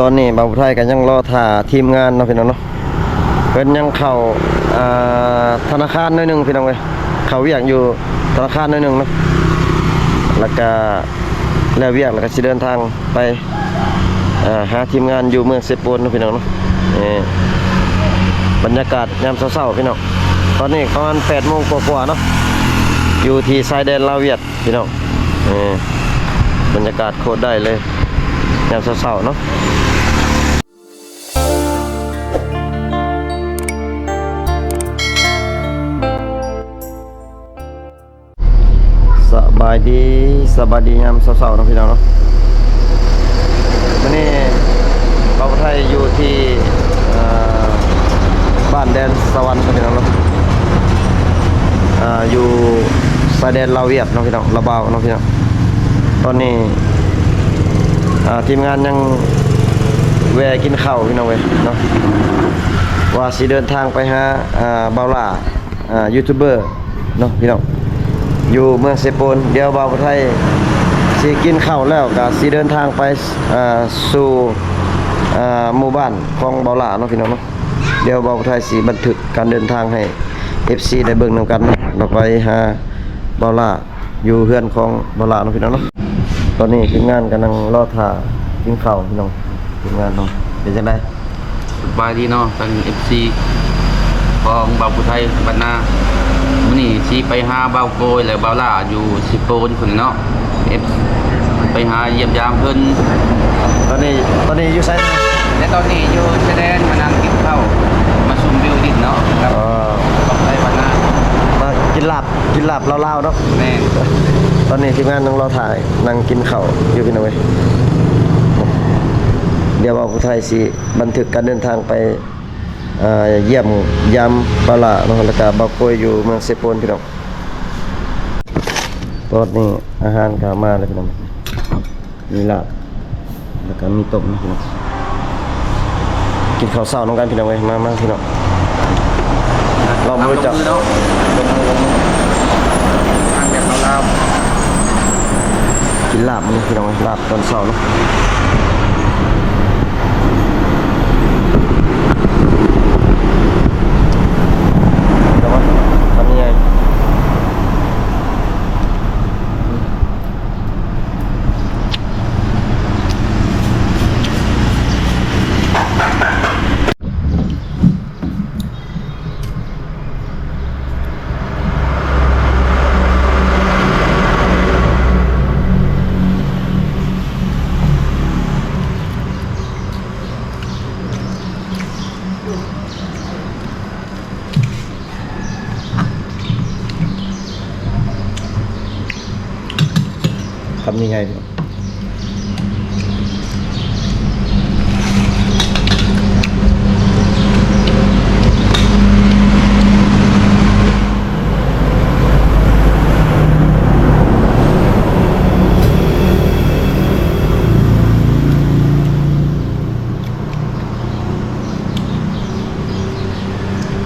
ตอนนี้บ่าวไทยก็ยังรอท่าทีมงานเนาะพี่น้องเนาะเพิ่นยังเข้าธนาคารหน่อยนึงพี่น้องเอ้ยเขาเวียกอยู่ธนาคารหน่อยนึงเนาะแล้วก็แล้วเวียกแล้วก็สิเดินทางไปหาทีมงานอยู่เมืองเซโปนเนาะพี่น้องเนาะบรรยากาศยามเช้าๆพี่น้องตอนนี้ประมาณ 8 โมงกว่าๆเนาะอยู่ที่ชายแดนลาวเวียดพี่น้องบรรยากาศโคตรได้เลยยามเช้าๆเนาะสบายดียามเช้าๆเนาะพี่น้องเนาะวันนี้บ่าวไทยอยู่ที่บ้านแดนสวรรค์พี่น้องเนาะอยู่ชายแดนลาวเวียดเนาะพี่น้องลาวบาวเนาะพี่น้องตอนนี้ทีมงานยังแวะกินข้าวพี่น้องเว้ยเนาะว่าสิเดินทางไปหาบ่าวล่ายูทูบเบอร์เนาะพี่น้องอยู่เมืองเซโปนเดี๋ยวบ่าวไทยสิกินข้าวแล้วก็สิเดินทางไปสู่หมู่บ้านของบ่าวล่าเนาะพี่น้องเนาะเดี๋ยวบ่าวไทยสิบันทึกการเดินทางให้ FC ได้เบิ่งนำกันเราไปหาบ่าวล่าอยู่เฮือนของบ่าวล่าเนาะพี่น้องเนาะตอนนี้ทีมงานกำลังรอท่ากินข้าวพี่น้องทีมงานเนาะเป็นจังได๋สบายดีเนาะทาง FC ของบ่าวผู้ไทยบ้านนามื้อนี้สิไปหาบ่าวโกยและบ่าวล่าอยู่สิโปนพุ่นเนาะ F ไปหาเยี่ยมยามเพิ่นตอนนี้อยู่ไสและตอนนี้อยู่ชายแดนมานั่งกินข้าวมาชมวิวดินเนาะครับบ่าวไทยบ้านนามากินลาบลาวๆเนาะแม่ตอนนี้ทีมงานนั่งรอถ่ายนั่งกินข้าวอยู่พี่น้องเว้ยเดี๋ยวบ่าวผู้ไทยสิบันทึกการเดินทางไปเยี่ยมยามบ่าวล่าเนาะแล้วก็บ่าวโกยอยู่เมืองเซโปนพี่น้องตอนนี้อาหารก็มาแล้วพี่น้องมีลาบแล้วก็มีต้มนะพี่น้องกินข้าวเช้าน้องกันพี่น้องเว้ยมาพี่น้องเราไม่รู้จักทางแบบลาวกินลาบมันพี่น้องลาบตอนเช้าเนาะเดี๋ยวว่าทำยังไงทำยังไง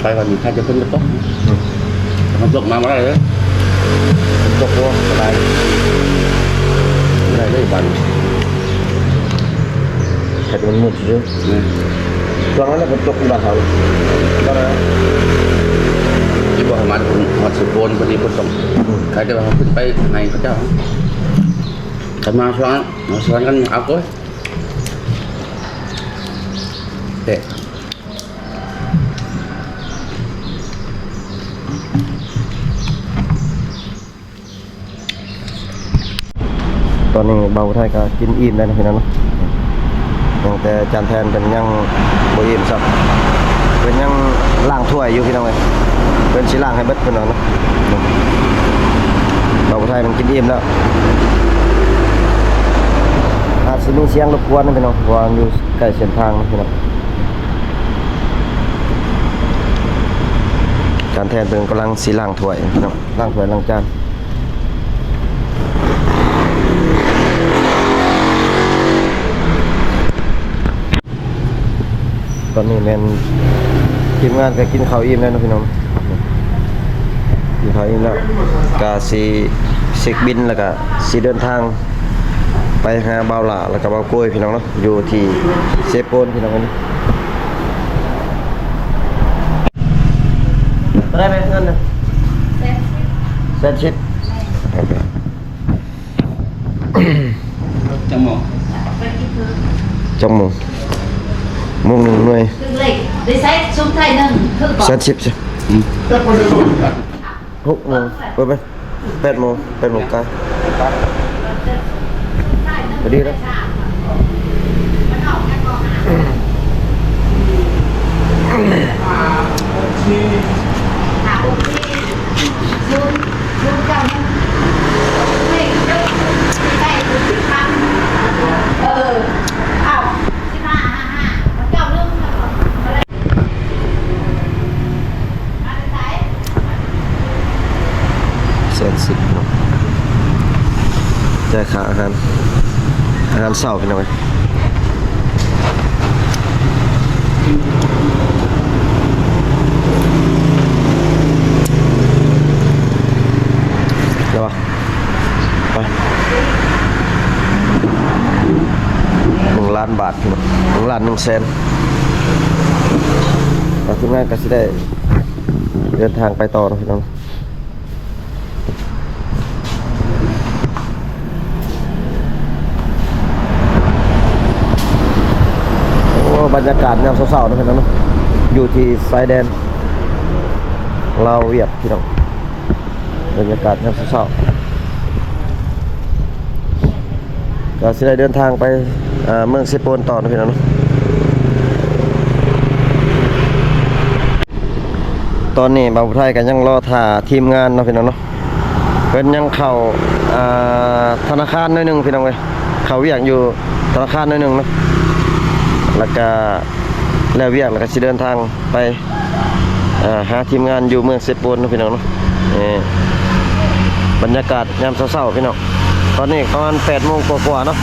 ไปวันนี้ใครจะขึ้นมาตกมันตกมาเมื่อไหร่เลยตกว่าอะไรไม่ได้เลยวันแค่มันมืดเยอะตอนนั้นเราตกบ้านเขาตอนนั้นที่บอกมาหัดสุโขนพอดีคนส่งใครจะมาขึ้นไปไหนเขาเจ้าแต่มาชวนกันเอาก้อยเตะตอนนี้เบาไทยก็กินอิ่มได้นะพี่น้องเนาะยังแต่จานแทนเป็นยังบ่อิ่มสักเป็นยังล้างถ้วยอยู่พี่น้องเลยเป็นสิล้างให้เบิดพี่น้องเนาะเบาไทยมันกินอิ่มแล้วอาจจะมีเสียงรบกวนนะพี่น้องวางอยู่ใกล้เส้นทางนะพี่น้องจานแทนเป็นกำลังสิล้างถ้วยพี่น้องล้างถ้วยล้างจานตอนนี้แม่นทีมงานก็กินข้าวอิ่มแล้วนะพี่น้องกินข้าวอิ่มแล้วก็สิเช็คบินแล้วก็สิเดินทาง ไปหาบ่าวหล่าแล้วก็บ่าวโกยพี่น้องเนาะอยู่ที่เซโปนพี่น้องนี่ได้ไหมเงินนะเซนชิป จังหมอ จังโมงหนึ่งหน่วย Đừng lịch, đi sách xuống thay nâng, thử เซ bỏ. นชิปสิ6 โมงไป8 โมง8 โมงกลางพอดีแล้ว Thảo đi, xuống, xuống cầm. Mình, đây, đi thăm. Ảo, đi mà, nó kéo lưng mà còn. Ở đây. Ăn đấy. เซนชิปเนาะจ่ายค่าอาหารเช้าพี่น้องเอ้ยเดี๋ยวไป1 ล้านบาทพี่น้อง1 ล้าน 1 แสนแล้วทีมงานก็สิได้เดินทางไปต่อนะพี่น้องบรรยากาศยามเช้าๆนะพี่น้องเนาะอยู่ที่ชายแดนลาวเวียดพี่น้องบรรยากาศยามเช้าๆก็สิได้เดินทางไปเมืองเซโปนต่อนะพี่น้องเนาะตอนนี้บ่าวผู้ไทยก็ยังรอท่าทีมงานเนาะพี่น้องเนาะเพิ่นยังเข้าธนาคารหน่อยหนึงพี่น้องเอ้ยเข้าเวียกอยู่ธนาคารหน่อยหนึงเนาะแล้วก็แล้วเวียกแล้วก็สิเดินทางไปหาทีมงานอยู่เมืองเซโปนนะพี่น้องเนาะบรรยากาศยามเช้าๆพี่น้องตอนนี้ประมาณ8 โมงกว่าๆเนาะ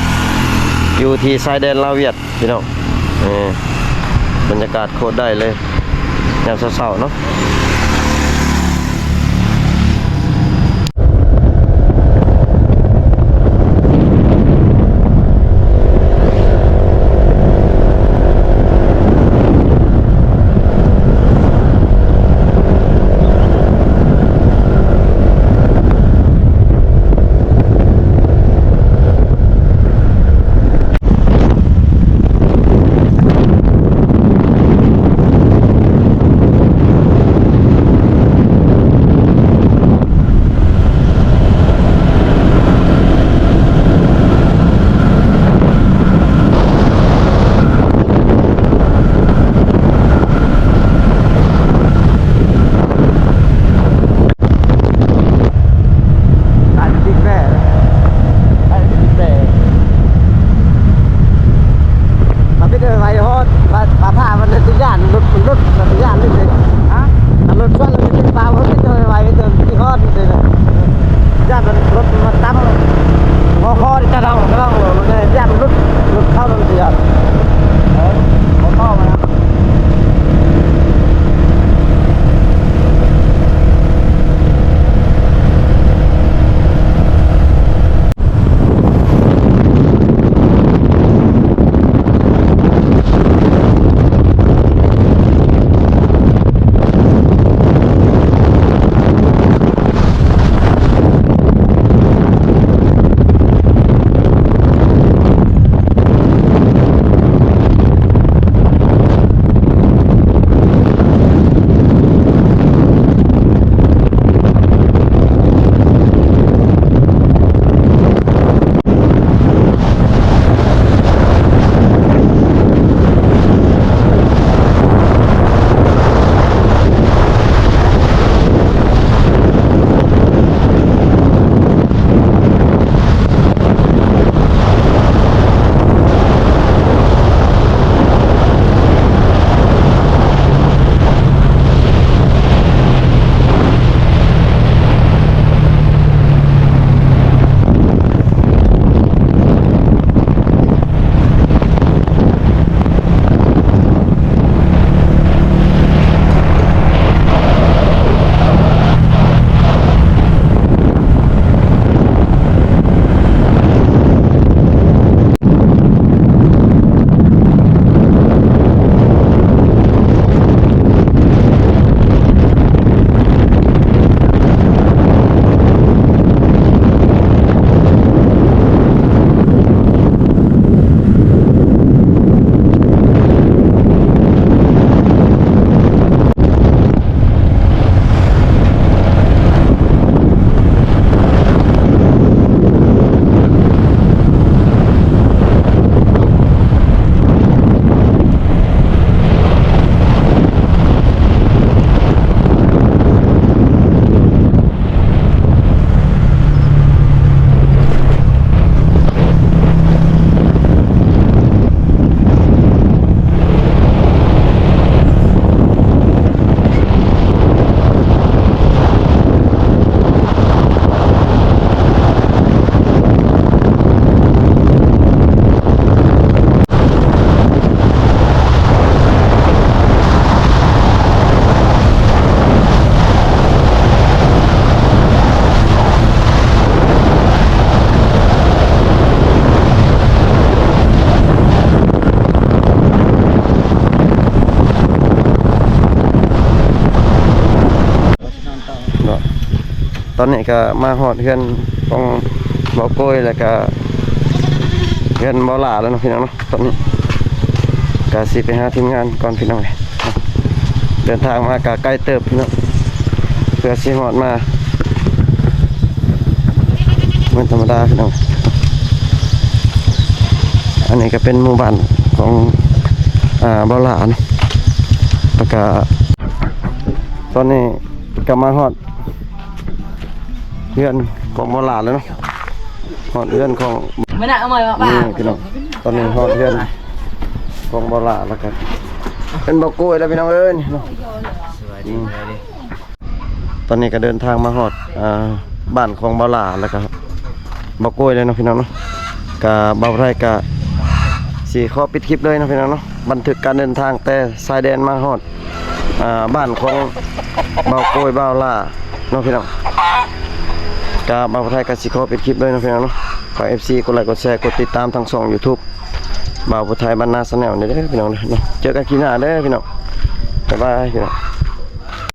อยู่ที่ชายแดนลาวเวียดพี่น้องบรรยากาศโคตรได้เลยยามเช้าๆเนาะ ตอนนี้ก็มาฮอดเฮือนของบ่าวโกยแล้วก็เฮือนบ่าวหลาแล้วเนาะพี่น้องเนาะตอนนี้ก็สิไปหาทีมงานก่อนพี่น้องเนาะเดินทางมากะใกล้เติบพี่น้องเพื่อสิฮอดมาเหมือนธรรมดาพี่น้องอันนี้ก็เป็นหมู่บ้านของบ่าวหลาเนาะแล้วก็ตอนนี้ก็มาฮอดเพื่อนของบ่าวหลาแล้วเนาะฮอดเพื่อนของ ไม่น่าเอามาบ้า นี่พี่น้องตอนนี้ฮอดเพื่อนของบ่าวหลาแล้วกันเป็นบ่าวโกยแล้วพี่น้องเอ้ยเนาะตอนนี้ก็เดินทางมาฮอดบ้านของบ่าวหลาแล้วก็บ่าวโกยเลยเนาะพี่น้องเนาะก็บ่าวไร่ก็สิขอปิดคลิปเลยเนาะพี่น้องเนาะบันทึกการเดินทางแต่ชายแดนมาฮอดบ้านของบ่าวโกยบ่าวหลาเนาะพี่น้องก็บ่าวไร่ก็สิขอปิดคลิปเลยเนาะพี่น้องเนาะฝาก FC กดไลค์กดแชร์กดติดตามทางช่อง YouTube บ่าวผู้ไทยบ้านนาแนลนี่เด้อพี่น้องเนาะเจอกันคลิปหน้าเด้อพี่น้องบ๊ายบายพี่น้อง